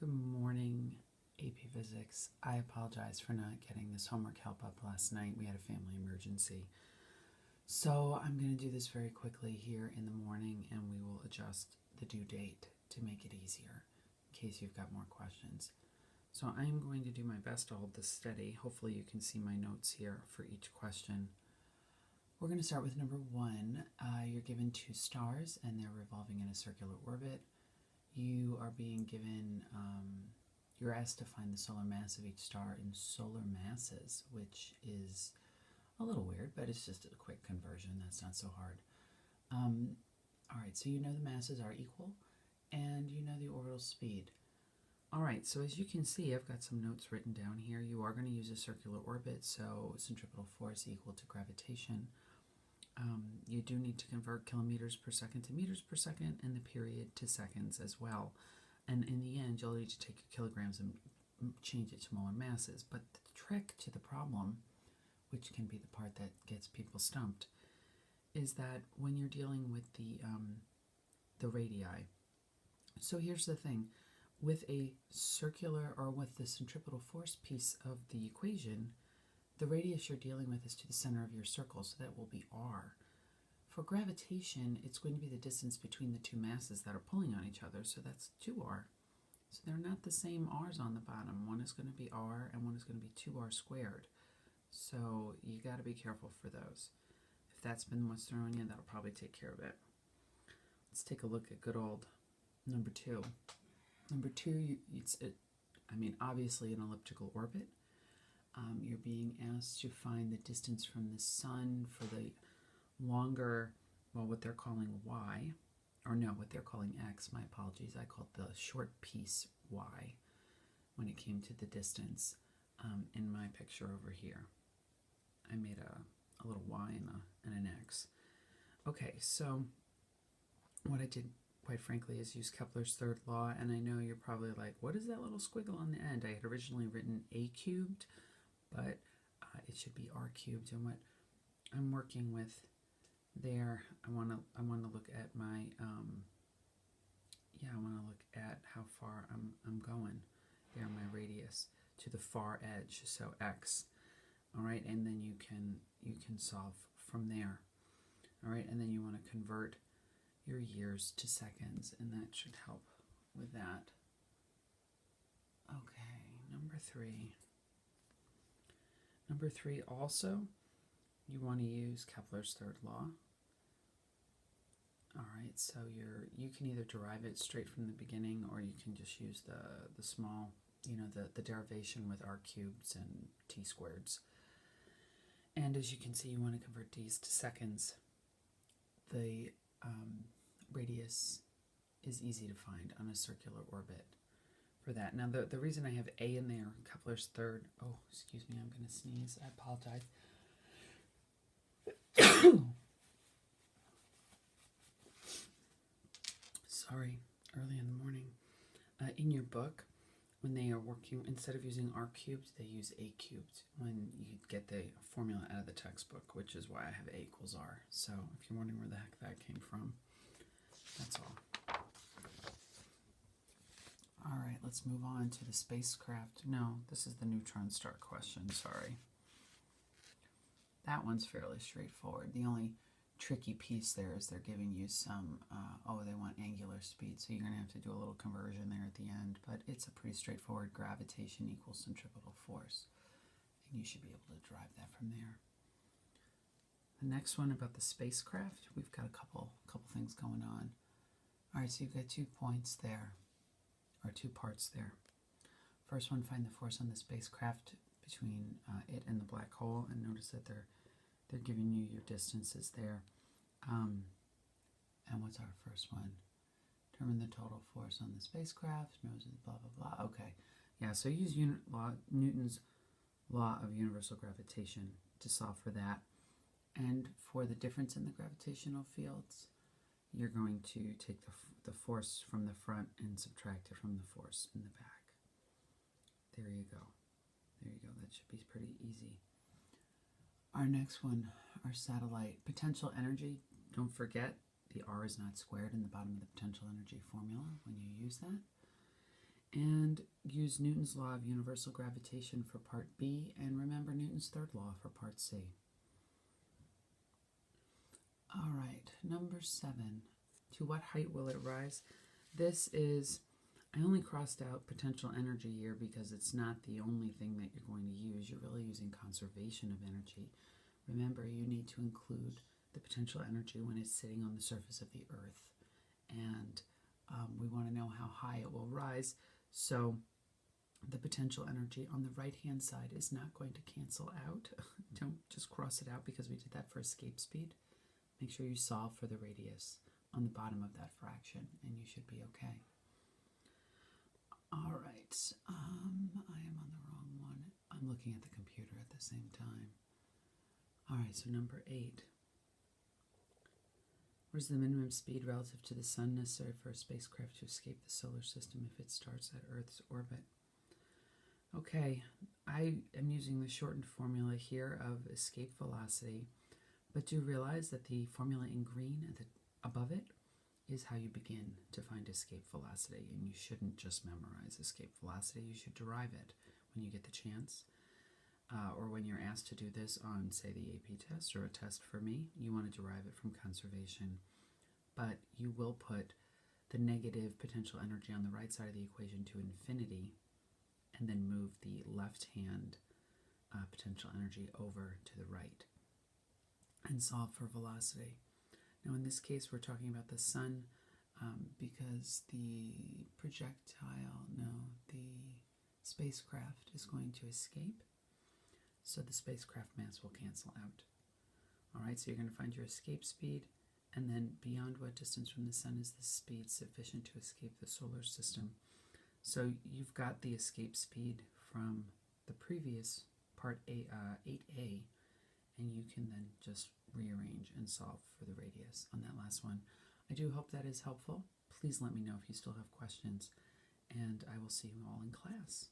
Good morning, AP Physics. I apologize for not getting this homework help up last night. We had a family emergency. So I'm going to do this very quickly here in the morning, and we will adjust the due date to make it easier in case you've got more questions. So I'm going to do my best to hold this steady. Hopefully you can see my notes here for each question. We're going to start with number 1. You're given 2 stars and they're revolving in a circular orbit. You are being given, you're asked to find the solar mass of each star in solar masses, which is a little weird, but it's just a quick conversion. That's not so hard. All right, so you know the masses are equal, and you know the orbital speed. All right, so as you can see, I've got some notes written down here. You are going to use a circular orbit, so centripetal force equal to gravitation. You do need to convert kilometers per second to meters per second and the period to seconds as well. And in the end, you'll need to take your kilograms and change it to molar masses. But the trick to the problem, which can be the part that gets people stumped, is that when you're dealing with the radii. So here's the thing. With a circular, or with the centripetal force piece of the equation, the radius you're dealing with is to the center of your circle, so that will be r. For gravitation, it's going to be the distance between the two masses that are pulling on each other, so that's 2r. So they're not the same r's on the bottom. One is going to be r, and one is going to be 2r squared. So you got to be careful for those. If that's been what's thrown in, that'll probably take care of it. Let's take a look at good old number 2. Number 2, obviously an elliptical orbit. You're being asked to find the distance from the sun for the longer, well, what they're calling y, or no, what they're calling x, my apologies. I called the short piece y when it came to the distance in my picture over here. I made a little y and an x. Okay, so what I did, quite frankly, is use Kepler's third law, and I know you're probably like, what is that little squiggle on the end? I had originally written a cubed, but it should be r cubed. And what I'm working with there, I want to look at my I want to look at how far I'm going there, my radius to the far edge, so x. All right, and then you can solve from there. All right, and then you want to convert your years to seconds, and that should help with that. Okay, number 3. Number 3 also, you want to use Kepler's third law. All right, so you can either derive it straight from the beginning, or you can just use the small, the derivation with r cubes and t squareds. And as you can see, you want to convert these to seconds. The radius is easy to find on a circular orbit for that. Now, the reason I have a in there, Kepler's third, oh, excuse me, I'm going to sneeze. I apologize. Sorry, early in the morning. In your book, when they are working, instead of using r cubed, they use a cubed when you get the formula out of the textbook, which is why I have a equals r. So if you're wondering where the heck that came from, that's all. All right, let's move on to the spacecraft. No, this is the neutron star question, sorry. That one's fairly straightforward. The only tricky piece there is they're giving you some, they want angular speed, so you're going to have to do a little conversion there at the end, but it's a pretty straightforward gravitation equals centripetal force, and you should be able to derive that from there. The next one about the spacecraft, we've got a couple things going on. All right, so you've got 2 points there, or 2 parts there. First one, find the force on the spacecraft between it and the black hole, and notice that they're giving you your distances there. And what's our first one? Determine the total force on the spacecraft, blah, blah, blah. Okay, yeah, so use Newton's law of universal gravitation to solve for that. And for the difference in the gravitational fields, you're going to take the force from the front and subtract it from the force in the back. There you go. There you go. That should be pretty easy. Our next one, our satellite. Potential energy, don't forget, the r is not squared in the bottom of the potential energy formula when you use that. and use Newton's law of universal gravitation for part B, and remember Newton's third law for part C. All right, number 7. To what height will it rise? This is, I only crossed out potential energy here because it's not the only thing that you're going to use. You're really using conservation of energy. Remember, you need to include the potential energy when it's sitting on the surface of the Earth. And we want to know how high it will rise. So the potential energy on the right-hand side is not going to cancel out. Don't just cross it out because we did that for escape speed. Make sure you solve for the radius on the bottom of that fraction, and you should be okay. All right, I am on the wrong one. I'm looking at the computer at the same time. All right, so number 8. What is the minimum speed relative to the sun necessary for a spacecraft to escape the solar system if it starts at Earth's orbit? Okay, I am using the shortened formula here of escape velocity, but do realize that the formula in green at the, above it is how you begin to find escape velocity, and you shouldn't just memorize escape velocity. You should derive it when you get the chance, or when you're asked to do this on, say, the AP test or a test for me. You want to derive it from conservation, but you will put the negative potential energy on the right side of the equation to infinity, and then move the left-hand potential energy over to the right and solve for velocity. Now in this case we're talking about the sun because the spacecraft is going to escape, so the spacecraft mass will cancel out. Alright, so you're going to find your escape speed, and then beyond what distance from the sun is the speed sufficient to escape the solar system. So you've got the escape speed from the previous part 8A, and you can then just rearrange and solve for the radius on that last one. I do hope that is helpful. Please let me know if you still have questions, and I will see you all in class.